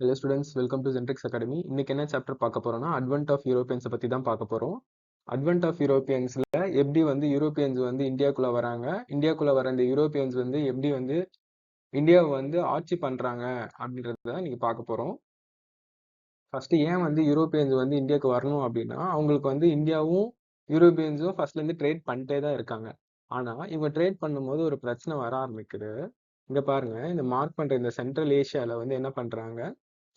Hello students, welcome to Gentrix academy. இன்னைக்கு என்ன chapter பார்க்க போறோம்னா அட்வென்ட் ஆஃப் யூரோப்பியன்ஸை பற்றி தான் பார்க்க போகிறோம். அட்வென்ட் ஆஃப் யூரோப்பியன்ஸில் எப்படி வந்து யூரோப்பியன்ஸ் வந்து இந்தியாக்குள்ளே வராங்க, இந்தியாக்குள்ளே வர இந்த யூரோப்பியன்ஸ் வந்து எப்படி வந்து இந்தியாவை வந்து ஆட்சி பண்ணுறாங்க அப்படின்றத தான் இன்னைக்கு பார்க்க போகிறோம். ஃபர்ஸ்ட் ஏன் வந்து யூரோப்பியன்ஸ் வந்து இந்தியாவுக்கு வரணும் அப்படின்னா, அவங்களுக்கு வந்து இந்தியாவும் யூரோப்பியன்ஸும் ஃபர்ஸ்ட்லேருந்து ட்ரேட் பண்ணிட்டே தான் இருக்காங்க. ஆனால் இவங்க ட்ரேட் பண்ணும்போது ஒரு பிரச்சனை வர ஆரம்பிக்குது. இங்க பாருங்க, இந்த மார்க் பண்ற இந்த சென்ட்ரல் ஏஷியால வந்து என்ன பண்றாங்க,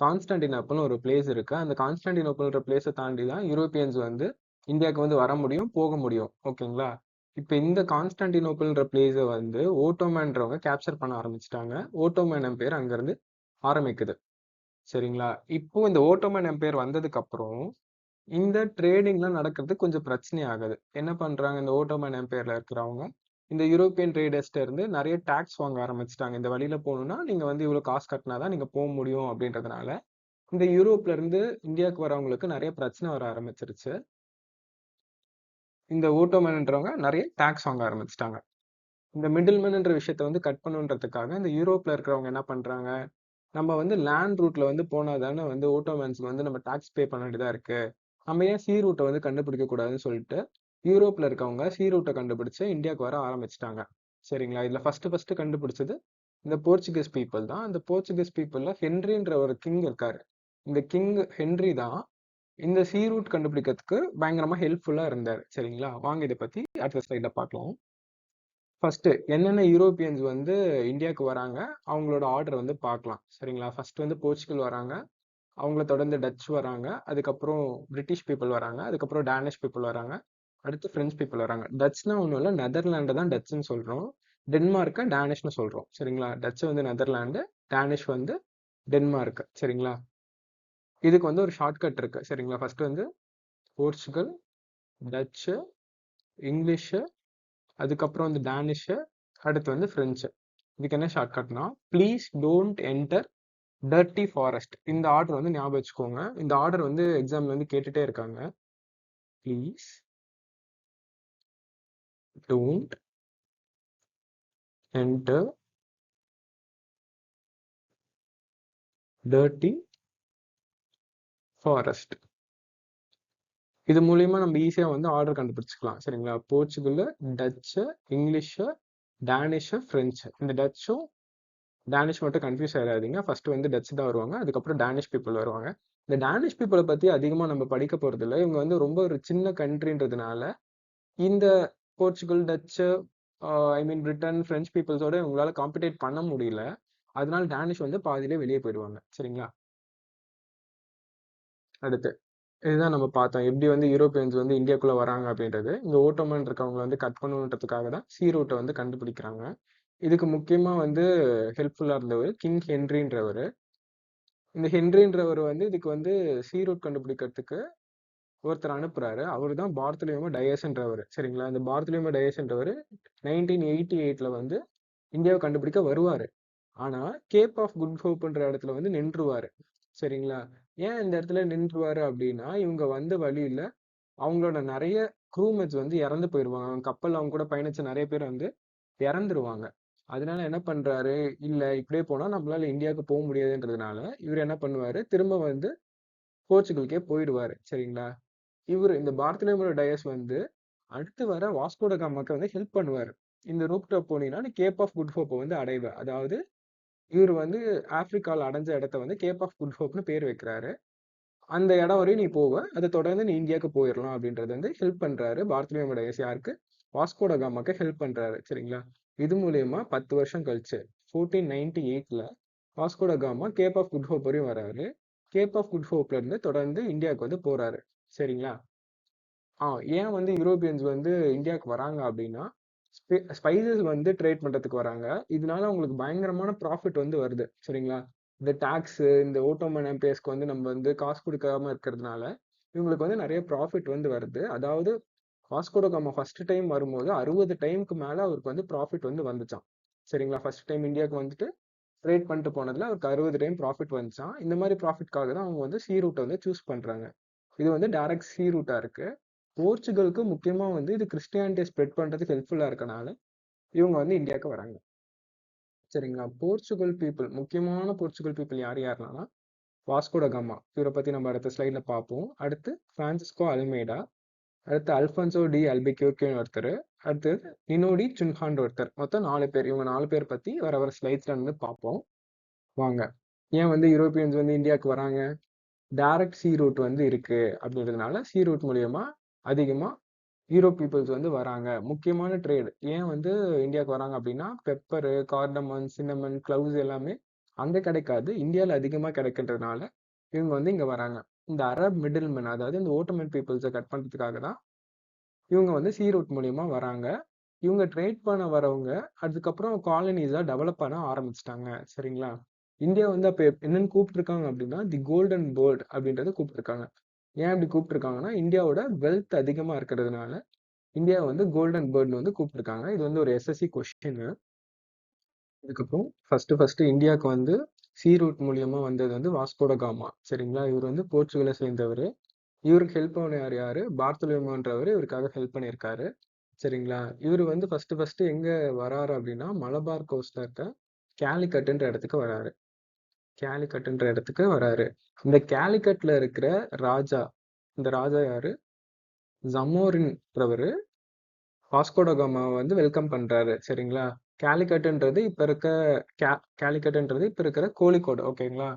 கான்ஸ்டான்டினோப்பிள்னு ஒரு பிளேஸ் இருக்கு. அந்த கான்ஸ்டான்டினோப்பிள்ன்ற பிளேஸை தாண்டி தான் யூரோப்பியன்ஸ் வந்து இந்தியாவுக்கு வந்து வர முடியும், போக முடியும். ஓகேங்களா? இப்போ இந்த கான்ஸ்டான்டினோப்பிள்ன்ற பிளேஸை வந்து ஓட்டோமேன்றவங்க கேப்சர் பண்ண ஆரம்பிச்சிட்டாங்க. ஓட்டோமேன் எம்பையர் அங்கிருந்து ஆரம்பிக்குது. சரிங்களா? இப்போ இந்த ஓட்டோமன் எம்பையர் வந்ததுக்கு அப்புறம் இந்த ட்ரேடிங்லாம் நடக்கிறது கொஞ்சம் பிரச்சனை ஆகுது. என்ன பண்றாங்க, இந்த ஓட்டோமன் எம்பையர்ல இருக்கிறவங்க இந்த யூரோப்பியன் ட்ரேடர்ஸ்ட இருந்து நிறைய டாக்ஸ் வாங்க ஆரம்பிச்சிட்டாங்க. இந்த வழியில போகணும்னா நீங்க வந்து இவ்வளவு காசு கட்டினாதான் நீங்க போக முடியும் அப்படின்றதுனால இந்த யூரோப்ல இருந்து இந்தியாவுக்கு வரவங்களுக்கு நிறைய பிரச்சனை வர ஆரம்பிச்சிருச்சு. இந்த ஓட்டோமன்ன்றவங்க நிறைய டாக்ஸ் வாங்க ஆரம்பிச்சிட்டாங்க. இந்த மிடில்மேன்ன்ற விஷயத்த வந்து கட் பண்ணுன்றதுக்காக இந்த யூரோப்ல இருக்கிறவங்க என்ன பண்றாங்க, நம்ம வந்து லேண்ட் ரூட்ல வந்து போனா தானே வந்து ஓட்டோமேன்ஸ்க்கு வந்து நம்ம டாக்ஸ் பே பண்ண வேண்டியதா இருக்கு. நம்ம ஏன் சி ரூட்டை வந்து கண்டுபிடிக்க கூடாதுன்னு சொல்லிட்டு யூரோப்ல இருக்கவங்க சி ரூட்டை கண்டுபிடிச்சு இந்தியாவுக்கு வர ஆரம்பிச்சிட்டாங்க. சரிங்களா? இதுல ஃபர்ஸ்ட் கண்டுபிடிச்சது இந்த போர்ச்சுகீஸ் பீப்புள் தான். இந்த போர்ச்சுகீஸ் பீப்புள்ல ஹென்ரின்ற ஒரு கிங் இருக்காரு. இந்த கிங் ஹென்றி தான் இந்த சி ரூட் கண்டுபிடிக்கிறதுக்கு பயங்கரமா ஹெல்ப்ஃபுல்லா இருந்தாரு. சரிங்களா? வாங்க இதை பத்தி அடுத்த ஸ்லைட்ல பார்க்கலாம். ஃபர்ஸ்ட் என்னென்ன யூரோப்பியன்ஸ் வந்து இந்தியாவுக்கு வராங்க, அவங்களோட ஆர்டர் வந்து பார்க்கலாம். சரிங்களா? ஃபர்ஸ்ட் வந்து போர்ச்சுகல் வராங்க, அவங்கள தொடர்ந்து டச் வராங்க, அதுக்கப்புறம் பிரிட்டிஷ் பீப்புள் வராங்க, அதுக்கப்புறம் டேனிஷ் பீப்புள் வராங்க, அடுத்து பிரெஞ்சு பீப்புள் வராங்க. டச்னா ஒன்றும் இல்லை, நெதர்லாண்டை தான் டச்சுன்னு சொல்றோம். டென்மார்க்கை டேனிஷ்னு சொல்றோம். சரிங்களா? டச் வந்து நெதர்லாண்டு, டேனிஷ் வந்து டென்மார்க். சரிங்களா? இதுக்கு வந்து ஒரு ஷார்ட்கட் இருக்கு. சரிங்களா? ஃபர்ஸ்ட் வந்து போர்ச்சுகல், டச்சு, இங்கிலீஷு, அதுக்கப்புறம் வந்து டேனிஷு, அடுத்து வந்து பிரெஞ்சு. இதுக்கு என்ன ஷார்ட்கட்னா, please don't enter dirty forest. இந்த ஆர்டர் வந்து ஞாபகம் வச்சுக்கோங்க. இந்த ஆர்டர் வந்து எக்ஸாம்ல வந்து கேட்டுட்டே இருக்காங்க. Please don't enter dirty forest. இது மூலியமா நம்ம ஈஸியா வந்து ஆர்டர் கண்டுபிடிச்சிக்கலாம். சரிங்களா? Portugal, Dutch, English, Danish, French. இந்த டச்சும் டேனிஷ் மட்டும் கன்ஃபியூஸ் ஆயிடாதீங்க. ஃபர்ஸ்ட் வந்து டச் தான் வருவாங்க, அதுக்கப்புறம் டேனிஷ் பீப்புள் வருவாங்க. இந்த டேனிஷ் பீப்புளை பத்தி அதிகமா நம்ம படிக்க போறது இல்லை. இவங்க வந்து ரொம்ப ஒரு சின்ன கண்ட்ரின்றதுனால இந்த போர்ச்சுகல், டச்சு, ஐ மீன் பிரிட்டன், பிரெஞ்சு பீப்புள்ஸோட இவங்களால காம்படிட் பண்ண முடியல. அதனால டேனிஷ் வந்து பாதியிலே வெளியே போயிடுவாங்க. சரிங்களா? அடுத்து இதுதான் நம்ம பார்த்தோம், எப்படி வந்து யூரோப்பியன்ஸ் வந்து இந்தியாக்குள்ள வராங்க அப்படின்றது. இந்த ஓட்டோமன் இருக்கவங்க வந்து கட் பண்ணணுன்றதுக்காக தான் சி ரூட்டை வந்து கண்டுபிடிக்கிறாங்க. இதுக்கு முக்கியமா வந்து ஹெல்ப்ஃபுல்லா இருந்தவர் கிங் ஹென்ரின்றவர். இந்த ஹென்ரின்றவர் வந்து இதுக்கு வந்து சி ரூட் கண்டுபிடிக்கிறதுக்கு ஒருத்தர் அனுப்புறாரு. அவர் தான் பார்த்தோலோமியோ டயஸ்ன்றவர். சரிங்களா? இந்த பார்த்தோலோமியோ டயஸ்ன்றவர் 1988ல வந்து இந்தியாவை கண்டுபிடிக்க வருவாரு. ஆனா கேப் ஆஃப் குட் ஹோப்ன்ற இடத்துல வந்து நின்றுவாரு. சரிங்களா? ஏன் இந்த இடத்துல நின்றுவாரு அப்படின்னா, இவங்க வந்த வழியில அவங்களோட நிறைய க்ரூமேட்ஸ் வந்து இறந்து போயிருவாங்க. அவங்க கப்பல் அவங்க கூட பயணிச்ச நிறைய பேர் வந்து இறந்துருவாங்க. அதனால என்ன பண்றாரு, இல்ல இப்படியே போனா நம்மளால இந்தியாவுக்கு போக முடியாதுன்றதுனால இவர் என்ன பண்ணுவாரு, திரும்ப வந்து போர்ச்சுகலுக்கே போயிடுவாரு. சரிங்களா? இவர் இந்த பார்த்தோலோமியோ டயஸ் வந்து அடுத்து வர வாஸ்கோ ட காமாக்கு வந்து ஹெல்ப் பண்ணுவாரு. இந்த ரூட்ல போனீங்கன்னா நீ கேப் ஆஃப் குட் ஹோப்பை வந்து அடைவ. அதாவது இவர் வந்து ஆப்பிரிக்கால அடைஞ்ச இடத்த வந்து கேப் ஆஃப் குட் ஹோப்னு பேர் வைக்கிறாரு. அந்த இடம் வரையும் நீ போவ, அதை தொடர்ந்து நீ இந்தியாவுக்கு போயிடலாம் அப்படின்றது வந்து ஹெல்ப் பண்றாரு. பார்த்தோலோமியோ டயஸ் யாருக்கு, வாஸ்கோ ட காமாக்கு ஹெல்ப் பண்றாரு. சரிங்களா? இது மூலியமா 10 வருஷம் கழிச்சு 1498ல Vasco da Gama Cape of Good Hope வரையும் வராரு. கேப் ஆஃப் குட் ஹோப்ல இருந்து தொடர்ந்து இந்தியாவுக்கு வந்து போறாரு. சரிங்களா? ஏன் வந்து யூரோப்பியன்ஸ் வந்து இந்தியாவுக்கு வராங்க அப்படின்னா, ஸ்பைசஸ் வந்து ட்ரேட் பண்றதுக்கு வராங்க. இதனால அவங்களுக்கு பயங்கரமான ப்ராஃபிட் வந்து வருது. சரிங்களா? இந்த டாக்ஸ், இந்த ஓட்டோமன் எம்பையர்ஸ்க்கு வந்து நம்ம வந்து காசு கொடுக்காம இருக்கிறதுனால இவங்களுக்கு வந்து நிறைய ப்ராஃபிட் வந்து வருது. அதாவது Vasco da gamma first time வரும்போது 60 டைமுக்கு மேல அவருக்கு வந்து ப்ராஃபிட் வந்து வந்துச்சாம். சரிங்களா? ஃபர்ஸ்ட் டைம் இந்தியாவுக்கு வந்துட்டு ட்ரேட் பண்ணிட்டு போனதுல அவருக்கு 60 டைம் ப்ராஃபிட் வந்துச்சாம். இந்த மாதிரி ப்ராஃபிட்காக தான் அவங்க வந்து சி ரூட்டை வந்து சூஸ் பண்றாங்க. இது வந்து டைரக்ட் சி ரூட்டா இருக்கு. போர்ச்சுகலுக்கு முக்கியமா வந்து இது கிறிஸ்டியானிட்டியை ஸ்ப்ரெட் பண்றதுக்கு ஹெல்ப்ஃபுல்லா இருக்கனால இவங்க வந்து இந்தியாவுக்கு வராங்க. சரிங்களா? போர்ச்சுகல் பீப்புள், முக்கியமான போர்ச்சுகல் பீப்புள் யார் யாருன்னா வாஸ்கோட காமா, இவரை பத்தி நம்ம அடுத்த ஸ்லைட்ல பார்ப்போம். அடுத்து பிரான்சிஸ்கோ அல்மேடா, அடுத்து அல்ஃபன்சோ டி அல்பிக்யூர்கின்னு ஒருத்தர், அடுத்து நினோடி சுன்ஹான் ஒருத்தர். மொத்தம் 4 பேர். இவங்க 4 பேர் பத்தி வர ஸ்லைட்ஸ்ல வந்து பார்ப்போம். வாங்க. ஏன் வந்து யூரோப்பியன்ஸ் வந்து இந்தியாவுக்கு வராங்க? டைரக்ட் சி ரூட் வந்து இருக்கு அப்படின்றதுனால சி ரூட் மூலியமா அதிகமா யூரோப் பீப்புள்ஸ் வந்து வராங்க. முக்கியமான ட்ரேட் ஏன் வந்து இந்தியாவுக்கு வராங்க அப்படின்னா, பெப்பரு, கார்டமன், சின்னமன், கிளவுஸ் எல்லாமே அங்க கிடைக்காது, இந்தியாவில் அதிகமா கிடைக்கின்றதுனால இவங்க வந்து இங்க வராங்க. இந்த அரப் மிடில் மேன், அதாவது இந்த ஓட்டமன் பீப்புள்ஸை கட் பண்றதுக்காக தான் இவங்க வந்து சி ரூட் மூலியமா வராங்க. இவங்க ட்ரேட் பண்ண வரவங்க அதுக்கப்புறம் காலனிஸா டெவலப் பண்ண ஆரம்பிச்சிட்டாங்க. சரிங்களா? இந்தியா வந்து அப்ப என்னன்னு கூப்பிட்டுருக்காங்க அப்படின்னா, தி கோல்டன் பேர்ட் அப்படின்றத கூப்பிட்டுருக்காங்க. ஏன் அப்படி கூப்பிட்டுருக்காங்கன்னா, இந்தியாவோட வெல்த் அதிகமா இருக்கிறதுனால இந்தியா வந்து கோல்டன் பேர்ட்னு வந்து கூப்பிட்டுருக்காங்க. இது வந்து ஒரு எஸ்எஸ்சி கொஸ்டின். இதுக்கப்புறம் ஃபர்ஸ்ட் இந்தியாவுக்கு வந்து சி ரூட் மூலியமா வந்தது வந்து வாஸ்கோட காமா. சரிங்களா? இவர் வந்து போர்ச்சுகலை சேர்ந்தவர். இவருக்கு ஹெல்ப் பண்ண யாரு? பார்த்தோலோமியோன்றவர் இவருக்காக ஹெல்ப் பண்ணியிருக்காரு. சரிங்களா? இவர் வந்து ஃபர்ஸ்ட் எங்க வராரு அப்படின்னா, மலபார் கோஸ்ட்ல இருக்க கேலிக்கட்டுன்ற இடத்துக்கு வராரு. கேலிக்கட்டுன்ற இடத்துக்கு வராரு. இந்த கேலிக்கட்ல இருக்கிற ராஜா, இந்த ராஜா யாரு? ஜமோரின்றவரு வாஸ்கோட காமாவை வந்து வெல்கம் பண்றாரு. சரிங்களா? கேலிக்கட்டுன்றது இப்ப இருக்க கேலிக்கட்டுன்றது இப்ப இருக்கிற கோழிக்கோடு. ஓகேங்களா?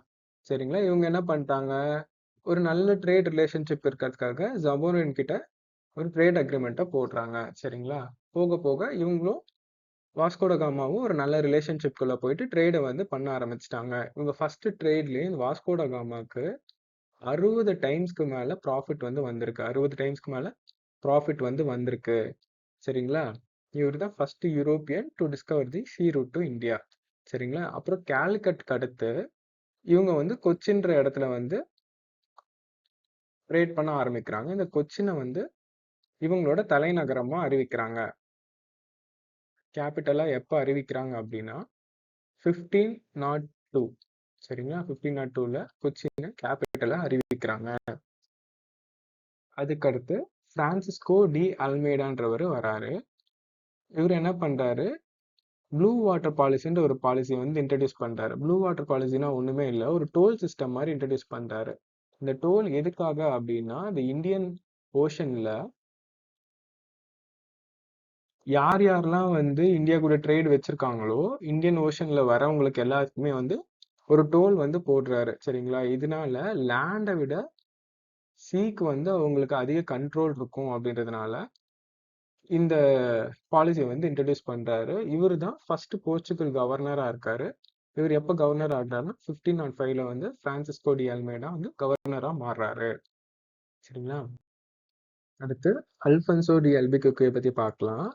சரிங்களா? இவங்க என்ன பண்ணிட்டாங்க, ஒரு நல்ல ட்ரேட் ரிலேஷன்ஷிப் இருக்கிறதுக்காக ஜமோரின் கிட்ட ஒரு ட்ரேட் அக்ரிமெண்ட்டை போடுறாங்க. சரிங்களா? போக போக இவங்களும் வாஸ்கோட காமாவும் ஒரு நல்ல ரிலேஷன்ஷிப்குள்ள போயிட்டு ட்ரேடை வந்து பண்ண ஆரம்பிச்சிட்டாங்க. இவங்க ஃபர்ஸ்ட் ட்ரேட்லயே இந்த வாஸ்கோட காமாக்கு 60 டைம்ஸ்க்கு மேல ப்ராஃபிட் வந்து வந்திருக்கு. 60 டைம்ஸ்க்கு மேல ப்ராஃபிட் வந்து வந்திருக்கு. சரிங்களா? இவர் தான் first European to discover the sea route to India. சரிங்களா? அப்புறம் கேலிக்கட்டுக்கு அடுத்து இவங்க வந்து கொச்சின்ற இடத்துல வந்து ட்ரேட் பண்ண ஆரம்பிக்கிறாங்க. இந்த கொச்சினை வந்து இவங்களோட தலைநகரமா அறிவிக்கிறாங்க. கேபிட்டலா எப்ப அறிவிக்கிறாங்க அப்படின்னா 1502. சரிங்களா? 1502ல கொச்சினை கேபிட்டலா அறிவிக்கிறாங்க. அதுக்கடுத்து பிரான்சிஸ்கோ டி அல்மேடான்றவர் வராரு. இவர் என்ன பண்றாரு, ப்ளூ வாட்டர் பாலிசின்ற ஒரு பாலிசி வந்து இன்ட்ரடியூஸ் பண்றாரு. ப்ளூ வாட்டர் பாலிசினா ஒண்ணுமே இல்லை, ஒரு டோல் சிஸ்டம் மாதிரி இன்ட்ரடியூஸ் பண்றாரு. இந்த டோல் எதுக்காக அப்படின்னா, இந்த இந்தியன் ஓஷன்ல யார் யாரெல்லாம் வந்து இந்தியா கூட ட்ரேட் வச்சிருக்காங்களோ, இந்தியன் ஓஷன்ல வரவங்களுக்கு எல்லாத்துக்குமே வந்து ஒரு டோல் வந்து போடுறாரு. சரிங்களா? இதனால லேண்டை விட சீக்கு வந்து அவங்களுக்கு அதிக கண்ட்ரோல் இருக்கும் அப்படின்றதுனால இந்த பாலிசியை வந்து இன்ட்ரடியூஸ் பண்றாரு. இவர் தான் ஃபர்ஸ்ட் போர்ச்சுகல் கவர்னரா இருக்காரு. இவர் எப்போ கவர்னர் ஆகிறாருன்னா 1505ல வந்து பிரான்சிஸ்கோ டி அல்மேடா வந்து கவர்னரா மாறுறாரு. சரிங்களா? அடுத்து அல்ஃபன்சோ டி அல்பிகுக்கை பத்தி பார்க்கலாம்.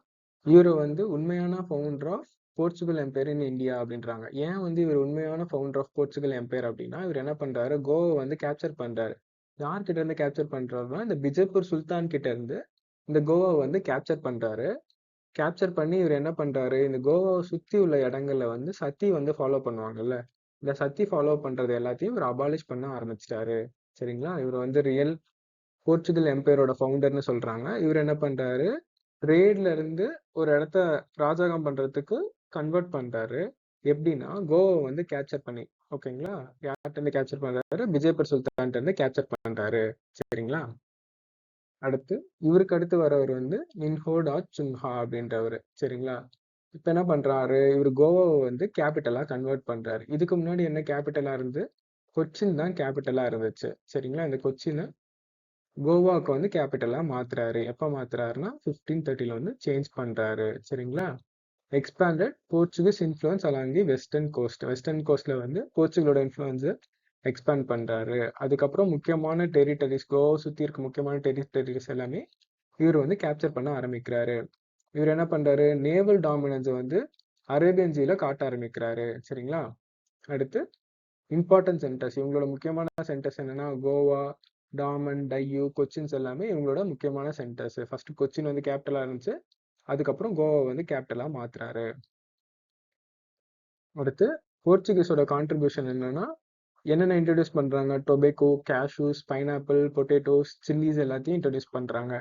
இவர் வந்து உண்மையான founder of Portugal empire in India அப்படின்றாங்க. ஏன் வந்து இவர் உண்மையான ஃபவுண்டர் ஆஃப் போர்ச்சுகல் எம்பையர் அப்படின்னா, இவர் என்ன பண்றாரு, கோவா வந்து கேப்சர் பண்றாரு. யார்கிட்ட இருந்து கேப்சர் பண்றாருன்னா, இந்த பிஜப்பூர் சுல்தான் கிட்ட இருந்து இந்த கோவா வந்து கேப்சர் பண்றாரு. கேப்சர் பண்ணி இவர் என்ன பண்றாரு, இந்த கோவாவை சுத்தி உள்ள இடங்கள்ல வந்து சத்தி வந்து ஃபாலோ பண்ணுவாங்கல்ல, இந்த சத்தி ஃபாலோ பண்றது எல்லாத்தையும் இவர் அபாலிஷ் பண்ண ஆரம்பிச்சிட்டாரு. சரிங்களா? இவர் வந்து ரியல் போர்ச்சுகல் எம்பையரோட ஃபவுண்டர்னு சொல்றாங்க. இவர் என்ன பண்றாரு, ட்ரேட்ல இருந்து ஒரு இடத்த ராஜாங்கம் பண்றதுக்கு கன்வெர்ட் பண்றாரு. எப்படின்னா, கோவா வந்து கேப்சர் பண்ணி, ஓகேங்களா? யார்கிட்ட இருந்து கேப்சர் பண்றாரு, விஜயபுர் சுல்தான் இருந்து கேப்சர் பண்றாரு. சரிங்களா? அடுத்து இவருக்கு அடுத்து வரவர் வந்து மின்ஹோடா சுன்ஹா அப்படின்றவர். சரிங்களா? இப்ப என்ன பண்றாரு, இவர் கோவாவை வந்து கேபிட்டலா கன்வெர்ட் பண்றாரு. இதுக்கு முன்னாடி என்ன கேபிட்டலா இருந்து, கொச்சின் தான் கேபிட்டலா இருந்துச்சு. சரிங்களா? இந்த கொச்சினை கோவாவுக்கு வந்து கேபிட்டலா மாத்துறாரு. எப்ப மாத்துறாருன்னா 1530ல வந்து சேஞ்ச் பண்றாரு. சரிங்களா? Expanded Portuguese influence along the western coast. Western கோஸ்ட்ல வந்து போர்ச்சுகலோட இன்ஃப்ளூயன்ஸ் எக்ஸ்பேண்ட் பண்றாரு. அதுக்கப்புறம் முக்கியமான டெரிட்டரிஸ், கோவா சுத்தி இருக்க முக்கியமான டெரிட்டரிஸ் எல்லாமே இவர் வந்து கேப்சர் பண்ண ஆரம்பிக்கிறாரு. இவர் என்ன பண்றாரு, நேவல் டாமினன்ஸ் வந்து அரேபியன் சீல காட்ட ஆரம்பிக்கிறாரு. சரிங்களா? அடுத்து இம்பார்ட்டன்ட் சென்டர்ஸ், இவங்களோட முக்கியமான சென்டர்ஸ் என்னன்னா கோவா, டாமன், டையூ, கொச்சின்ஸ் எல்லாமே இவங்களோட முக்கியமான சென்டர்ஸ். ஃபர்ஸ்ட் கொச்சின் வந்து கேபிட்டலா இருந்துச்சு, அதுக்கப்புறம் கோவா வந்து கேபிட்டலா மாத்துறாரு. அடுத்து போர்ச்சுகீஸோட கான்ட்ரிபியூஷன் என்னன்னா, என்னென்ன இன்ட்ரடியூஸ் பண்றாங்க, tobacco, cashews, pineapple, potatoes, chillies எல்லாத்தையும் இன்ட்ரடியூஸ் பண்றாங்க.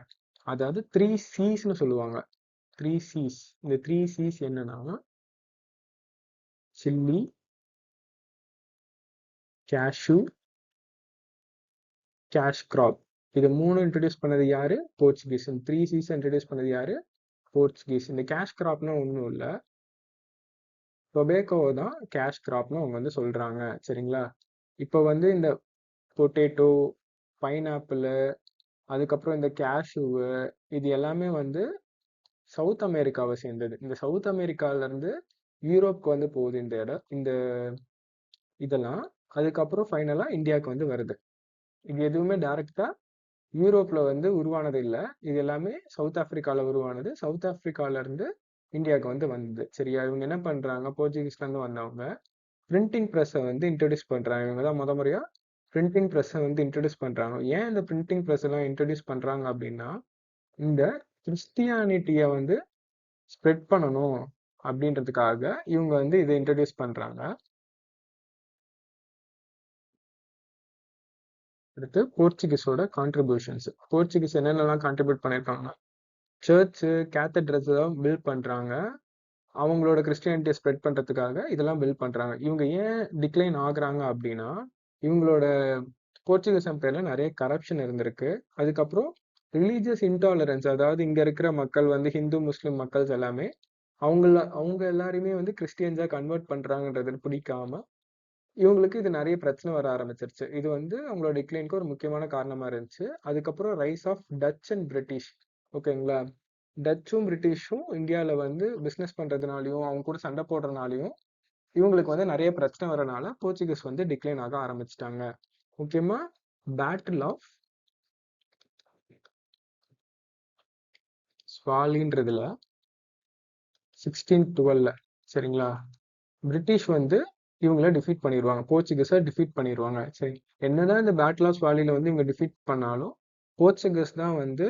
அதாவது 3 சீஸ்னு சொல்லுவாங்க. 3 சீஸ். இந்த 3 சீஸ் என்னன்னா, சில்லி, கேஷ்யூ, கேஷ் கிராப். இது 3 இன்ட்ரடியூஸ் பண்ணது யாரு? போர்ச்சுகீஸ். 3 C's இன்ட்ரடியூஸ் பண்ணது யாரு? போர்ச்சுகீஸ். இந்த கேஷ் கிராப்னா ஒண்ணும் இல்ல. டொபேக்கோ தான் கேஷ் கிராப்னு அவங்க வந்து சொல்றாங்க. சரிங்களா? இப்போ வந்து இந்த பொட்டேட்டோ, பைனாப்பிள், அதுக்கப்புறம் இந்த கேஷ்யூவு, இது எல்லாமே வந்து சவுத் அமெரிக்காவை சேர்ந்தது. இந்த சவுத் அமெரிக்கால இருந்து யூரோப்க்கு வந்து போகுது இந்த இதெல்லாம். அதுக்கப்புறம் ஃபைனலா இந்தியாவுக்கு வந்து வருது. இது எதுவுமே டைரக்டா யூரோப்ல வந்து உருவானது இல்ல. இது எல்லாமே சவுத் ஆப்பிரிக்கால உருவானது. சவுத் ஆப்பிரிக்கால இருந்து இந்தியாவுக்கு வந்து வந்தது. சரியா? இவங்க என்ன பண்றாங்க? போர்ச்சுகீஸ்ல இருந்து வந்தவங்க பிரிண்டிங் ப்ரெஸ்ஸை வந்து இன்ட்ரடியூஸ் பண்றாங்க. இவங்க தான் முறையா பிரிண்டிங் ப்ரெஸ்ஸை வந்து இன்ட்ரடியூஸ் பண்றாங்க. ஏன் இந்த பிரிண்டிங் ப்ரெஸ் எல்லாம் இன்ட்ரடியூஸ் பண்றாங்க அப்படின்னா, இந்த கிறிஸ்டியானிட்டியை வந்து ஸ்ப்ரெட் பண்ணணும் அப்படின்றதுக்காக இவங்க வந்து இதை இன்ட்ரடியூஸ் பண்றாங்க. அடுத்து போர்ச்சுகீஸோட கான்ட்ரிபியூஷன்ஸ். போர்ச்சுகீஸ் என்னென்னலாம் கான்ட்ரிபியூட் பண்ணியிருக்காங்கன்னா, சர்ச்சு, கேத்தட்ரல்ஸ் எல்லாம் பில்ட் பண்றாங்க. அவங்களோட கிறிஸ்டியானிட்டியை ஸ்ப்ரெட் பண்றதுக்காக இதெல்லாம் பில்ட் பண்றாங்க. இவங்க ஏன் டிக்ளைன் ஆகுறாங்க அப்படின்னா, இவங்களோட போர்ச்சுகீஸ் எம்பையர்ல நிறைய கரப்ஷன் இருந்திருக்கு. அதுக்கப்புறம் ரிலீஜியஸ் இன்டாலரன்ஸ், அதாவது இங்க இருக்கிற மக்கள் வந்து ஹிந்து முஸ்லிம் மக்கள்ஸ் எல்லாமே அவங்க எல்லாருமே வந்து கிறிஸ்டியன்ஸா கன்வெர்ட் பண்றாங்கன்றது பிடிக்காம இவங்களுக்கு இது நிறைய பிரச்சனை வர ஆரம்பிச்சிருச்சு. இது வந்து அவங்களோட டிக்ளைனுக்கு ஒரு முக்கியமான காரணமா இருந்துச்சு. அதுக்கப்புறம் rise of Dutch and British. ஓகேங்களா? டச்சும் பிரிட்டிஷும் இந்தியாவில் வந்து பிஸ்னஸ் பண்றதுனாலையும் அவங்க கூட சண்டை போடுறதுனாலையும் இவங்களுக்கு வந்து நிறைய பிரச்சனை வரனால போர்ச்சுகீஸ் வந்து டிக்ளைன் ஆக ஆரம்பிச்சிட்டாங்க. முக்கியமா பேட்டில் ஆஃப் ஸ்வாலின்றதுல 1612. சரிங்களா? பிரிட்டிஷ் வந்து இவங்கள டிஃபீட் பண்ணிடுவாங்க. போர்ச்சுகீஸை டிஃபீட் பண்ணிடுவாங்க. சரி, என்னதான் இந்த பேட்டில் ஆஃப் ஸ்வாலில வந்து இவங்க டிஃபீட் பண்ணாலும் போர்ச்சுகீஸ் தான் வந்து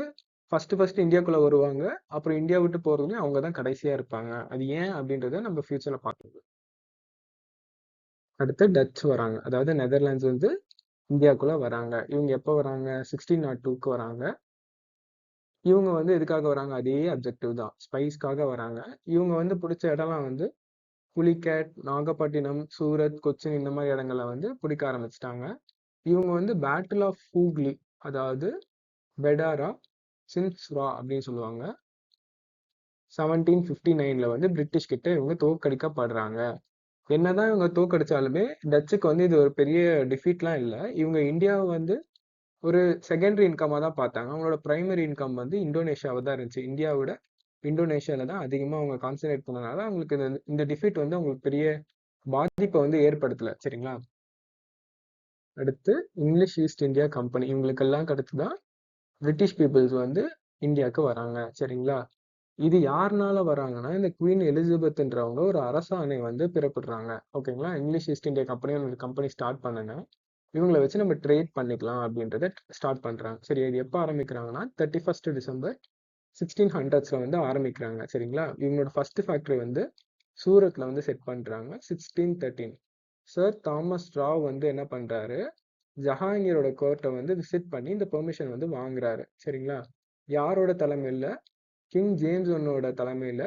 ஃபர்ஸ்ட் இந்தியாக்குள்ள வருவாங்க. அப்புறம் இந்தியா விட்டு போறதுலயும் அவங்க தான் கடைசியா இருப்பாங்க. அது ஏன் அப்படின்றத நம்ம ஃபியூச்சர்ல பார்க்கலாம். அடுத்து டச் வராங்க. அதாவது நெதர்லாண்ட்ஸ் வந்து இந்தியாக்குள்ள வராங்க. இவங்க எப்போ வராங்க? 1602க்கு வராங்க. இவங்க வந்து எதுக்காக வராங்க? அதே அப்ஜெக்டிவ் தான், ஸ்பைஸ்க்காக வராங்க. இவங்க வந்து பிடிச்ச இடம்லாம் வந்து புலிகேட், நாகப்பட்டினம், சூரத், கொச்சின் இந்த மாதிரி இடங்களை வந்து பிடிக்க ஆரம்பிச்சிட்டாங்க. இவங்க வந்து பேட்டில் ஆஃப் ஹூக்லி, அதாவது பெடாரா சின்ஸ்ரா அப்படின்னு சொல்லுவாங்க, 1759ல வந்து பிரிட்டிஷ் கிட்ட இவங்க தோற்கடிக்கப்படுறாங்க. என்னதான் இவங்க தோற்கடிச்சாலுமே டச்சுக்கு வந்து இது ஒரு பெரிய டிஃபீட்லாம் இல்லை. இவங்க இந்தியாவை வந்து ஒரு செகண்டரி இன்கமாக தான் பார்த்தாங்க. அவங்களோட பிரைமரி இன்கம் வந்து இந்தோனேஷியாவை தான் இருந்துச்சு. இந்தியாவோட இந்தோனேஷியாவில் தான் அதிகமாக அவங்க கான்சன்ட்ரேட் பண்ணனால அவங்களுக்கு இந்த டிஃபீட் வந்து அவங்களுக்கு பெரிய பாதிப்பை வந்து ஏற்படுத்தல. சரிங்களா? அடுத்து இங்கிலீஷ் ஈஸ்ட் இந்தியா கம்பெனி. இவங்களுக்கெல்லாம் அடுத்து தான் பிரிட்டிஷ் பீப்புள்ஸ் வந்து இந்தியாவுக்கு வராங்க. சரிங்களா? இது யாருனால வராங்கன்னா, இந்த குவீன் எலிசபெத்ன்றவங்க ஒரு அரசாணை வந்து பிறப்பிடுறாங்க. ஓகேங்களா? இங்கிலீஷ் ஈஸ்ட் இந்தியா கம்பெனி ஒரு கம்பெனி ஸ்டார்ட் பண்ணுங்க, இவங்களை வச்சு நம்ம ட்ரேட் பண்ணிக்கலாம் அப்படின்றத ஸ்டார்ட் பண்றாங்க. சரி, இது எப்போ ஆரம்பிக்கிறாங்கன்னா 31 டிசம்பர் 1600ஸ்ல வந்து ஆரம்பிக்கிறாங்க. சரிங்களா? இவங்களோட ஃபர்ஸ்ட் ஃபேக்டரி வந்து சூரத்ல வந்து செட் பண்றாங்க 1613. சர் தாமஸ் ராவ் வந்து என்ன பண்றாரு? ஜஹாங்கீரோட கோர்ட்டை வந்து விசிட் பண்ணி இந்த பெர்மிஷன் வந்து வாங்குறாரு. சரிங்களா? யாரோட தலைமையில? கிங் ஜேம்ஸ் ஒன்னோட தலைமையில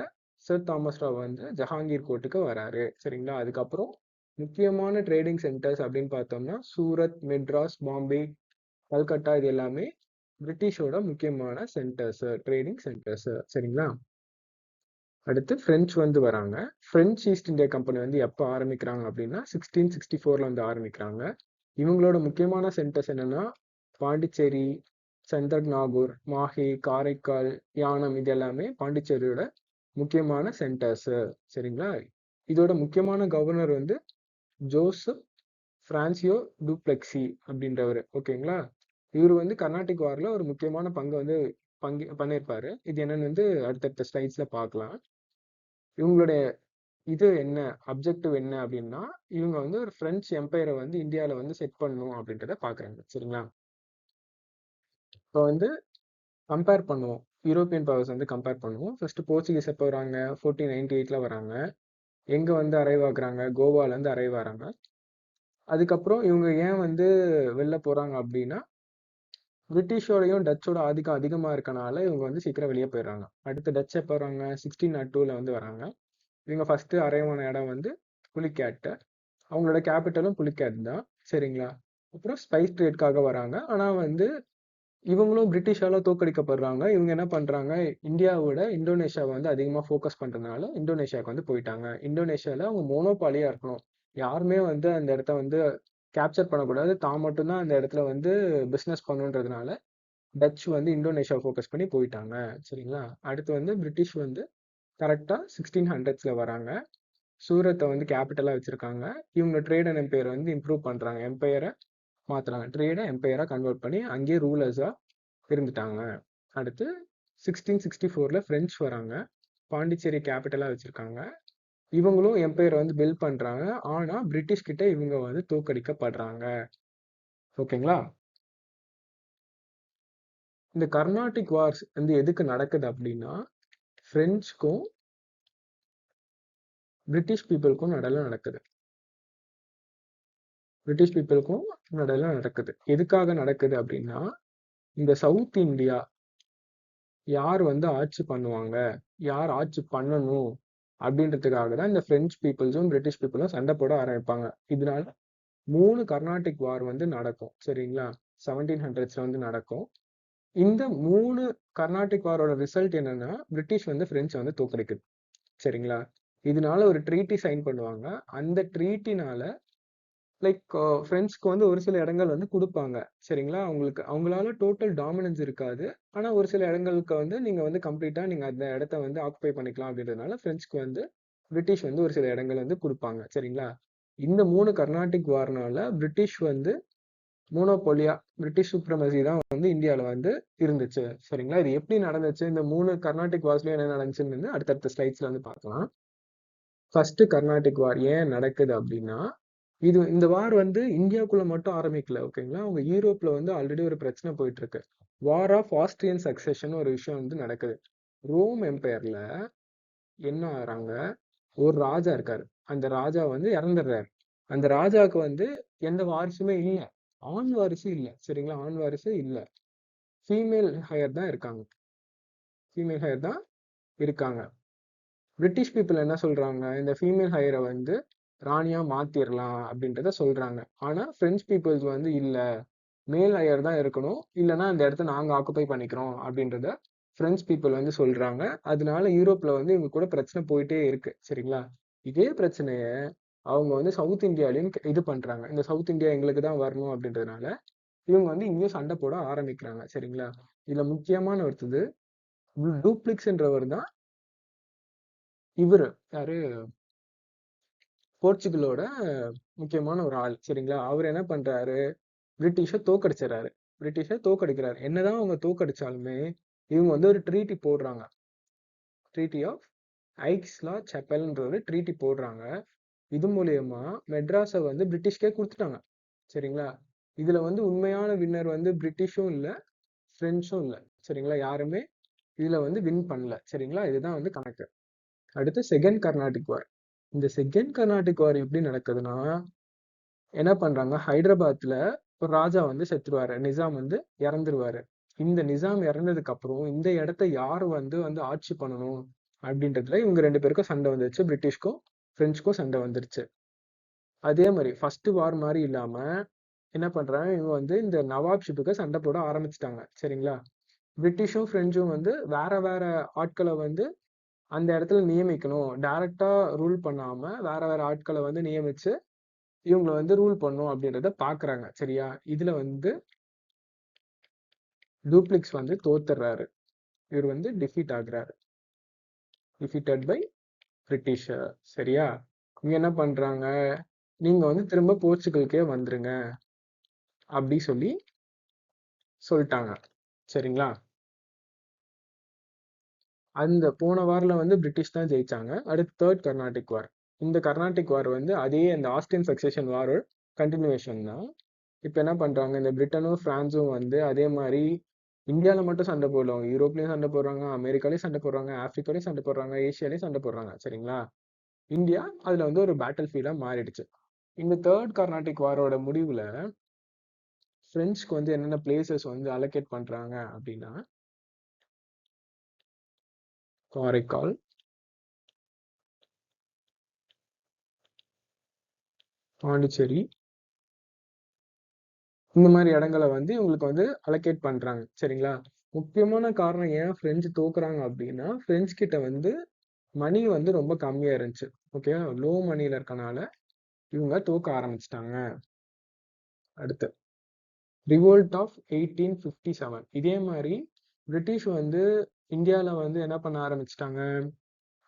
சர் தாமஸ் ராவ் வந்து ஜஹாங்கீர் கோர்ட்டுக்கு வராரு. சரிங்களா? அதுக்கப்புறம் முக்கியமான ட்ரேடிங் சென்டர்ஸ் அப்படின்னு பார்த்தோம்னா சூரத், மெட்ராஸ், பாம்பே, கல்கட்டா, இது எல்லாமே பிரிட்டிஷோட முக்கியமான சென்டர்ஸ், ட்ரேடிங் சென்டர்ஸ். சரிங்களா? அடுத்து பிரெஞ்சு வந்து வராங்க. பிரெஞ்சு ஈஸ்ட் இந்தியா கம்பெனி வந்து எப்போ ஆரம்பிக்கிறாங்க அப்படின்னா 1664ல வந்து ஆரம்பிக்கிறாங்க. இவங்களோட முக்கியமான சென்டர்ஸ் என்னன்னா பாண்டிச்சேரி, சந்தக் நாகூர், மாஹே, காரைக்கால், யானம், இது எல்லாமே பாண்டிச்சேரியோட முக்கியமான சென்டர்ஸ். சரிங்களா? இதோட முக்கியமான கவர்னர் வந்து ஜோசப் பிரான்சியோ டூப்ளெக்சி அப்படின்றவர். ஓகேங்களா? இவர் வந்து கர்நாடிக் வார்ல ஒரு முக்கியமான பங்கு வந்து பண்ணியிருப்பாரு. இது என்னன்னு வந்து அடுத்தடுத்த ஸ்லைட்ஸ்ல பார்க்கலாம். இவங்களுடைய இது என்ன அப்ஜெக்டிவ் என்ன அப்படின்னா, இவங்க வந்து ஒரு பிரெஞ்சு எம்பையரை வந்து இந்தியாவில் வந்து செட் பண்ணணும் அப்படின்றத பார்க்குறாங்க. சரிங்களா? இப்போ வந்து கம்பேர் பண்ணுவோம். யூரோப்பியன் பவர்ஸ் வந்து கம்பேர் பண்ணுவோம். ஃபர்ஸ்ட் போர்ச்சுகீஸ் எப்போ வராங்க? 1498ல வராங்க. எங்க வந்து அரைவ் ஆகுறாங்க? கோவால இருந்து அரைவ் ஆகிறாங்க. அதுக்கப்புறம் இவங்க ஏன் வந்து வெளில போறாங்க அப்படின்னா, பிரிட்டிஷோடையும் டச்சோட ஆதிக்கம் அதிகமா இருக்கனால இவங்க வந்து சீக்கிரம் வெளியே போயிடுறாங்க. அடுத்து டச் எப்போ வராங்க? 1602ல வந்து வராங்க. இவங்க ஃபர்ஸ்ட் அரைவ் ஆன இடம் வந்து புலிகேட். அவங்களோட கேபிட்டலும் புலிகேட் தான். சரிங்களா? அப்புறம் ஸ்பைஸ் ட்ரேட்காக வராங்க. ஆனா வந்து இவங்களும் பிரிட்டிஷால தோற்கடிக்கப்படுறாங்க. இவங்க என்ன பண்றாங்க, இந்தியாவோட இந்தோனேஷியாவை வந்து அதிகமா ஃபோக்கஸ் பண்றதுனால இந்தோனேஷியாவுக்கு வந்து போயிட்டாங்க. இந்தோனேஷியால அவங்க மோனோபாலியா இருக்கணும். யாருமே வந்து அந்த இடத்த வந்து கேப்சர் பண்ணக்கூடாது. தான் மட்டும் தான் அந்த இடத்துல வந்து பிசினஸ் பண்ணணுன்றதுனால டச் வந்து இந்தோனேஷியாவை ஃபோக்கஸ் பண்ணி போயிட்டாங்க. சரிங்களா? அடுத்து வந்து பிரிட்டிஷ் வந்து கரெக்டா 1600ஸ்ல வராங்க. சூரத்தை வந்து கேபிட்டலா வச்சிருக்காங்க. இவங்க ட்ரேட் அண்ட் எம்பையர் வந்து இம்ப்ரூவ் பண்றாங்க. எம்பையரை மாத்துறாங்க. ட்ரேடை எம்பையரா கன்வெர்ட் பண்ணி அங்கேயே ரூலர்ஸா இருந்துட்டாங்க. அடுத்து 1664ல பிரெஞ்சு வராங்க. பாண்டிச்சேரி கேபிட்டலா வச்சிருக்காங்க. இவங்களும் எம்பையர் வந்து பில்ட் பண்றாங்க. ஆனா பிரிட்டிஷ் கிட்ட இவங்க வந்து தோற்கடிக்கப்படுறாங்க. ஓகேங்களா? இந்த கர்நாடிக் வார்ஸ் வந்து எதுக்கு நடக்குது அப்படின்னா, பிரெஞ்சுக்கும் பிரிட்டிஷ் பீப்புளுக்கும் நடுவுல நடக்குது. பிரிட்டிஷ் பீப்புளுக்கும் நடுவுல நடக்குது. எதுக்காக நடக்குது அப்படின்னா, இந்த சவுத் இந்தியா யார் வந்து ஆட்சி பண்ணுவாங்க, யார் ஆட்சி பண்ணணும் அப்படின்றதுக்காக தான் இந்த பிரெஞ்சு பீப்புள்ஸும் பிரிட்டிஷ் பீப்புளும் சண்டை போட ஆரம்பிப்பாங்க. இதனால 3 கர்நாடிக் வார் வந்து நடக்கும். சரிங்களா? 1700ஸ்ல வந்து நடக்கும். இந்த 3 கர்நாடிக் வாரோட ரிசல்ட் என்னன்னா, பிரிட்டிஷ் வந்து பிரெஞ்சை வந்து தோற்கடிக்குது. சரிங்களா? இதனால ஒரு ட்ரீட்டி சைன் பண்ணுவாங்க. அந்த ட்ரீட்டினால லைக் ஃப்ரெண்ட்ஸ்க்கு வந்து ஒரு சில இடங்கள் வந்து குடுப்பாங்க. சரிங்களா? அவங்களால டோட்டல் டாமினன்ஸ் இருக்காது. ஆனா ஒரு சில இடங்களுக்கு வந்து நீங்க வந்து கம்ப்ளீட்டா நீங்க அந்த இடத்த வந்து ஆக்குபை பண்ணிக்கலாம் அப்படின்றதுனால ஃப்ரெண்ட்ஸ்க்கு வந்து பிரிட்டிஷ் வந்து ஒரு சில இடங்கள் வந்து குடுப்பாங்க. சரிங்களா? இந்த 3 கர்நாடிக் வார்னால பிரிட்டிஷ் வந்து மோனோபோலியா பிரிட்டிஷ் சுப்ரமசி தான் வந்து இந்தியால வந்து இருந்துச்சு. சரிங்களா? இது எப்படி நடந்துச்சு? இந்த 3 கர்நாடிக் வார்ஸ்லயும் என்ன நடந்துச்சுன்னு வந்து அடுத்தடுத்த ஸ்லைட்ஸ்ல வந்து பார்க்கலாம். ஃபர்ஸ்ட் கர்நாடிக் வார் ஏன் நடக்குது அப்படின்னா, இந்த வார் வந்து இந்தியாக்குள்ள மட்டும் ஆரம்பிக்கல. ஓகேங்களா? அவங்க யூரோப்ல வந்து ஆல்ரெடி ஒரு பிரச்சனை போயிட்டு இருக்கு. வார் ஆஃப் ஆஸ்ட்ரியன் சக்சஷன் ஒரு விஷயம் வந்து நடக்குது. ரோம் எம்பையர்ல என்ன ஆகுறாங்க, ஒரு ராஜா இருக்காரு. அந்த ராஜா வந்து இறந்துடுறாரு. அந்த ராஜாவுக்கு வந்து எந்த வாரிசுமே இல்ல. ஆண் வாரிசு இல்ல. சரிங்களா? ஆண் வாரிசு இல்ல. ஃபீமேல் ஹையர் தான் இருக்காங்க. ஃபீமேல் ஹையர் தான் இருக்காங்க. பிரிட்டிஷ் பீப்புள் என்ன சொல்றாங்க, இந்த ஃபீமேல் ஹையரை வந்து ராணியா மாத்திரலாம் அப்படின்றத சொல்றாங்க. ஆனா பிரெஞ்சு பீப்புள்ஸ் வந்து இல்ல, மேல் ஹையர் தான் இருக்கணும், இல்லைன்னா அந்த இடத்த நாங்க ஆக்குபை பண்ணிக்கிறோம் அப்படின்றத பிரெஞ்சு பீப்புள் வந்து சொல்றாங்க. அதனால யூரோப்ல வந்து இவங்க கூட பிரச்சனை போயிட்டே இருக்கு. சரிங்களா? இதே பிரச்சனைய அவங்க வந்து சவுத் இந்தியாலையும் இது பண்றாங்க. இந்த சவுத் இந்தியா எங்களுக்கு தான் வரணும் அப்படின்றதுனால இவங்க வந்து இங்கேயும் சண்டை போட ஆரம்பிக்கிறாங்க. சரிங்களா? இதுல முக்கியமான ஒருத்தது டூப்ளிக்ஸ்ன்றவர் தான் இவரு யாரு, போர்ச்சுகலோட முக்கியமான ஒரு ஆள். சரிங்களா? அவர் என்ன பண்றாரு, பிரிட்டிஷை தோக்கடிச்சிடறாரு. பிரிட்டிஷை தோக்கடிக்கிறாரு. என்னதான் அவங்க தோக்கடிச்சாலுமே இவங்க வந்து ஒரு ட்ரீட்டி போடுறாங்க. ட்ரீட்டி ஆஃப் ஐக்ஸ்லா செப்பல்ன்ற ஒரு ட்ரீட்டி போடுறாங்க. இது மூலியமா மெட்ராஸை வந்து பிரிட்டிஷ்கே கொடுத்துட்டாங்க. சரிங்களா? இதுல வந்து உண்மையான வின்னர் வந்து பிரிட்டிஷும் இல்ல, பிரெஞ்சும் இல்ல. சரிங்களா? யாருமே இதுல வந்து வின் பண்ணல. சரிங்களா? இதுதான் வந்து கணக்கு. அடுத்து செகண்ட் கர்நாடிக் வார். இந்த செகண்ட் கர்நாடிக் வார் எப்படி நடக்குதுன்னா, என்ன பண்றாங்க, ஹைதராபாத்ல ஒரு ராஜா வந்து செத்துருவாரு. நிசாம் வந்து இறந்துருவாரு. இந்த நிசாம் இறந்ததுக்கு அப்புறம் இந்த இடத்த யார் வந்து வந்து ஆட்சி பண்ணணும் அப்படின்றதுல இவங்க 2 பேருக்கும் சண்டை வந்துருச்சு. பிரிட்டிஷ்க்கும் பிரெஞ்சுக்கும் சண்டை வந்துருச்சு. அதே மாதிரி ஃபர்ஸ்ட் வார் மாதிரி இல்லாம என்ன பண்றாங்க, இவங்க வந்து இந்த நவாப்ஷிப்புக்கு சண்டை போட ஆரம்பிச்சிட்டாங்க. சரிங்களா? பிரிட்டிஷும் பிரெஞ்சும் வந்து வேற வேற ஆட்களை வந்து அந்த இடத்துல நியமிக்கணும். டைரக்டா ரூல் பண்ணாம வேற வேற ஆட்களை வந்து நியமிச்சு இவங்களை வந்து ரூல் பண்ணும் அப்படின்றத பாக்குறாங்க. சரியா? இதுல வந்து டூப்ளிக்ஸ் வந்து தோத்துறாரு. இவர் வந்து டிஃபீட் ஆகுறாரு. Defeated by British. சரியா? இங்க என்ன பண்றாங்க, நீங்க வந்து திரும்ப போர்ச்சுகலுக்கே வந்துருங்க அப்படி சொல்லி சொல்லிட்டாங்க. சரிங்களா? அந்த போன வார்ல வந்து பிரிட்டிஷ் தான் ஜெயிச்சாங்க. அடுத்து தேர்ட் கர்நாடிக் வார். இந்த கர்நாடிக் வார் வந்து அதே அந்த ஆஸ்டின் சக்சஷன் வாரோட கண்டினியூவேஷன் தான். இப்ப என்ன பண்றாங்க, இந்த பிரிட்டனும் பிரான்ஸும் வந்து அதே மாதிரி இந்தியால மட்டும் சண்டை போடல, அவங்க யூரோப்லயும் சண்டை போடுறாங்க, அமெரிக்காலயும் சண்டை போடுறாங்க, ஆப்பிரிக்காலயும் சண்டை போடுறாங்க, ஏசியாலயும் சண்டை போடுறாங்க. சரிங்களா? இந்தியா அதுல வந்து ஒரு பேட்டில் ஃபீல்டா மாறிடுச்சு. இந்த தேர்ட் கர்நாடிக் வாரோட முடிவுல பிரெஞ்சுக்கு வந்து என்னென்ன பிளேசஸ் வந்து அலோகேட் பண்றாங்க அப்படின்னா, காரைக்கால், பாண்டிச்சேரி, இந்த மாதிரி இடங்களை வந்து இவங்களுக்கு வந்து அலோகேட் பண்றாங்க. சரிங்களா? முக்கியமான காரணம் ஏன் பிரெஞ்சு தோக்குறாங்க அப்படின்னா, பிரெஞ்சு கிட்ட வந்து மணி வந்து ரொம்ப கம்மியா இருந்துச்சு. ஓகேவா? லோ மணில இருக்கனால இவங்க தோக்க ஆரம்பிச்சிட்டாங்க. அடுத்து ரிவோல்ட் ஆஃப் 1857. இதே மாதிரி பிரிட்டிஷ் வந்து இந்தியால வந்து என்ன பண்ண ஆரம்பிச்சிட்டாங்க,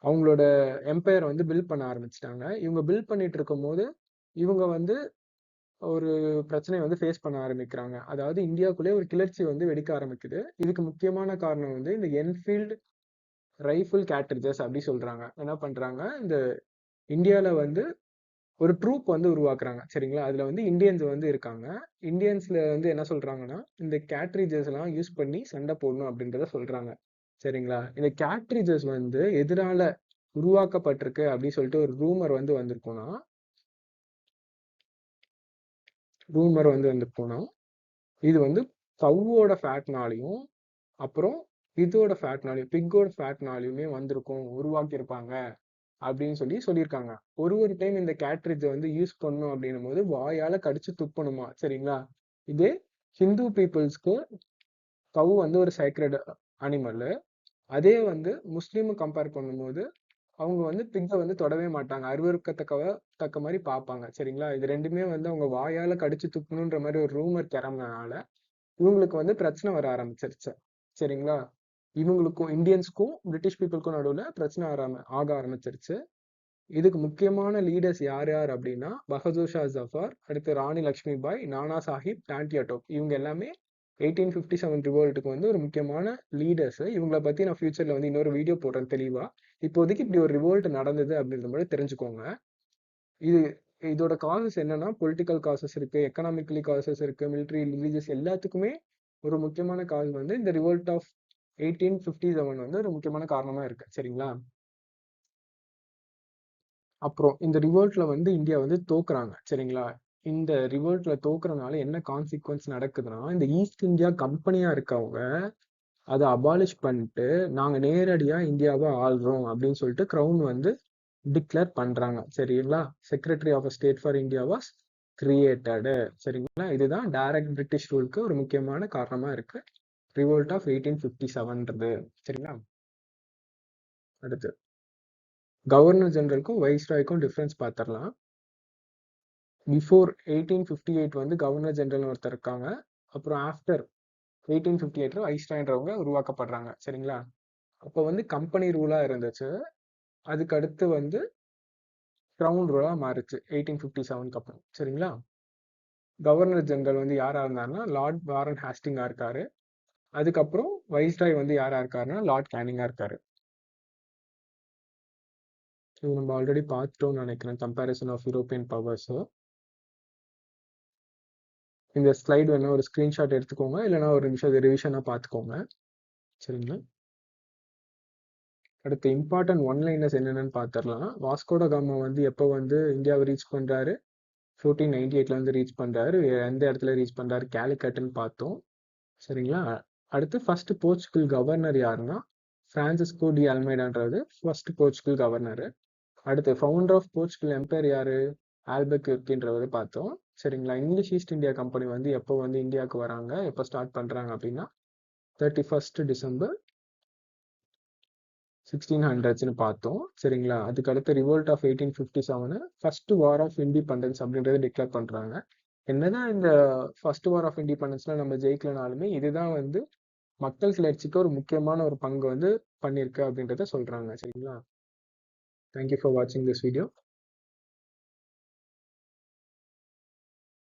அவங்களோட எம்பையர் வந்து பில்ட் பண்ண ஆரம்பிச்சிட்டாங்க. இவங்க பில்ட் பண்ணிட்டு இருக்கும் போது இவங்க வந்து ஒரு பிரச்சனையை வந்து ஃபேஸ் பண்ண ஆரம்பிக்கிறாங்க. அதாவது இந்தியாவுக்குள்ளே ஒரு கிளர்ச்சி வந்து வெடிக்க ஆரம்பிக்குது. இதுக்கு முக்கியமான காரணம் வந்து இந்த என்ஃபீல்டு ரைஃபிள் கேட்ரிஜஸ் அப்படி சொல்றாங்க. என்ன பண்றாங்க, இந்த இந்தியால வந்து ஒரு ட்ரூப் வந்து உருவாக்குறாங்க. சரிங்களா? அதுல வந்து இந்தியன்ஸ் வந்து இருக்காங்க. இந்தியன்ஸ்ல வந்து என்ன சொல்றாங்கன்னா, இந்த கேட்ரிஜஸ் எல்லாம் யூஸ் பண்ணி சண்டை போடணும் அப்படின்றத சொல்றாங்க. சரிங்களா? இந்த கேட்ரிஜஸ் வந்து எதனால உருவாக்கப்பட்டிருக்கு அப்படின்னு சொல்லிட்டு ஒரு ரூமர் வந்து வந்திருக்கும்னா, இது வந்து கவ்வோட ஃபேட்னாலையும் அப்புறம் இதோட ஃபேட்னாலையும் பிக்கோட ஃபேட்னாலையுமே வந்திருக்கும், உருவாக்கியிருப்பாங்க அப்படின்னு சொல்லியிருக்காங்க. ஒரு டைம் இந்த கேட்ரிட்ஜை வந்து யூஸ் பண்ணணும் அப்படின்னும் போது வாயால கடிச்சு துப்பணுமா. சரிங்களா? இதே ஹிந்து பீப்புள்ஸ்க்கு கவு வந்து ஒரு சைக்ரெட் அனிமல். அதே வந்து முஸ்லீம் கம்பேர் பண்ணும்போது அவங்க வந்து பிக்கை வந்து தொடவே மாட்டாங்க, அருவருக்கத்தக்க மாதிரி பார்ப்பாங்க. சரிங்களா? இது ரெண்டுமே வந்து அவங்க வாயால கடிச்சு துப்பணுன்ற மாதிரி ஒரு ரூமர் கிளம்பினால இவங்களுக்கு வந்து பிரச்சனை வர ஆரம்பிச்சிருச்சு. சரிங்களா? இவங்களுக்கும் இந்தியன்ஸ்க்கும் பிரிட்டிஷ் பீப்புளுக்கும் நடுவுல பிரச்சனை ஆக ஆரம்பிச்சிருச்சு. இதுக்கு முக்கியமான லீடர்ஸ் யார் யார் அப்படின்னா, பகதூர் ஷா ஜஃபார், அடுத்து ராணி லக்ஷ்மி பாய், நானா சாஹிப், டான்டியாட்டோப், இவங்க எல்லாமே 1857 ரிவோல்ட்டுக்கு வந்து ஒரு முக்கியமான லீடர்ஸ். இவங்களை பத்தி நான் ஃபியூச்சர்ல வந்து இன்னொரு வீடியோ போடுறேன் தெளிவா. இப்போதைக்கு இப்படி ஒரு ரிவோல்ட் நடந்தது அப்படின்ற மாதிரி தெரிஞ்சுக்கோங்க. இது இதோட காசஸ் என்னன்னா, பொலிட்டிக்கல் காசஸ் இருக்கு, எக்கனாமிக்கலி காசஸ் இருக்கு, மிலிட்ரி, ரிலீஜியஸ் எல்லாத்துக்குமே ஒரு முக்கியமான காஸ் வந்து இந்த ரிவோல்ட் ஆஃப் 1857 வந்து ஒரு முக்கியமான காரணமா இருக்கு. சரிங்களா? அப்புறம் இந்த ரிவோல்ட்ல வந்து இந்தியா வந்து தோக்குறாங்க. சரிங்களா? இந்த ரிவோல்ட்ல தோக்குறதுனால என்ன கான்சிக்வன்ஸ் நடக்குதுன்னா, இந்த ஈஸ்ட் இந்தியா கம்பெனியா இருக்கவங்க அதை அபாலிஷ் பண்ணிட்டு நாங்க நேரடியா இந்தியாவை ஆள்றோம் அப்படின்னு சொல்லிட்டு கிரவுன் வந்து டிக்ளேர் பண்றாங்க. சரிங்களா? Secretary of state for India was created. சரிங்களா? இதுதான் டைரக்ட் பிரிட்டிஷ் ரூலுக்கு ஒரு முக்கியமான காரணமா இருக்கு ரிவோல்ட் ஆஃப் 1857. சரிங்களா? அடுத்து கவர்னர் ஜெனரலுக்கும் வைஸ்ராய்க்கும் டிஃபரன்ஸ் பார்த்துடலாம். பிஃபோர் 1858 வந்து கவர்னர் ஜெனரல் ஒருத்தர் இருக்காங்க. அப்புறம் ஆஃப்டர் 1858 வைஸ்ராய்ன்றவங்க உருவாக்கப்படுறாங்க. சரிங்களா? அப்போ வந்து கம்பெனி ரூலா இருந்துச்சு. அதுக்கு அடுத்து வந்து கிரவுன் ரூலா மாறுச்சு 1857க்கு அப்புறம். சரிங்களா? கவர்னர் ஜெனரல் வந்து யாரா இருந்தாருன்னா லார்ட் வாரன் ஹாஸ்டிங்கா இருக்காரு. அதுக்கப்புறம் வைஸ்ராய் வந்து யாரா இருக்காருன்னா லார்ட் கேனிங்கா இருக்காரு. இது நம்ம ஆல்ரெடி பார்த்துட்டோம்னு நினைக்கிறேன், கம்பேரிசன் ஆஃப் யூரோப்பியன் பவர்ஸ். இந்த ஸ்லைடு வேணா ஒரு ஸ்கிரீன்ஷாட் எடுத்துக்கோங்க, இல்லைன்னா ஒரு நிமிஷம் ரிவிஷனா பார்த்துக்கோங்க. சரிங்களா? அடுத்து இம்பார்ட்டன்ட் ஒன்லைனர்ஸ் என்னென்னு பார்த்துடலாம். வாஸ்கோட காமா வந்து எப்போ வந்து இந்தியாவை ரீச் பண்றாரு, 1498 வந்து ரீச் பண்றாரு. எந்த இடத்துல ரீச் பண்றாரு, கேலிக்கட்டுன்னு பார்த்தோம். சரிங்களா? அடுத்து ஃபர்ஸ்ட் போர்ச்சுகல் கவர்னர் யாருன்னா பிரான்சிஸ்கோ டி அல்மைடான்றது ஃபர்ஸ்ட் போர்ச்சுகல் கவர்னர். அடுத்து ஃபவுண்டர் ஆஃப் போர்ச்சுகல் எம்பையர் யாரு, ஆல்பக்யூர்க்ன்றதை பார்த்தோம். சரிங்களா? இங்கிலீஷ் ஈஸ்ட் இந்தியா கம்பெனி வந்து எப்போ வந்து இந்தியாவுக்கு வராங்க, எப்போ ஸ்டார்ட் பண்றாங்க அப்படின்னா 31 டிசம்பர் 1600 பார்த்தோம். சரிங்களா? அதுக்கு அடுத்து revolt of 1857 first war of independence அப்படின்றத டிக்ளேர் பண்றாங்க. என்னதான் இந்த ஃபர்ஸ்ட் வார் ஆஃப் இண்டிபெண்டன்ஸ்ல நம்ம ஜெயிக்கலனாலுமே இதுதான் வந்து மக்கள் கிளர்ச்சிக்கு ஒரு முக்கியமான ஒரு பங்கு வந்து பண்ணியிருக்கு அப்படின்றத சொல்றாங்க. சரிங்களா? தேங்க்யூ ஃபார் வாட்சிங் திஸ் வீடியோ.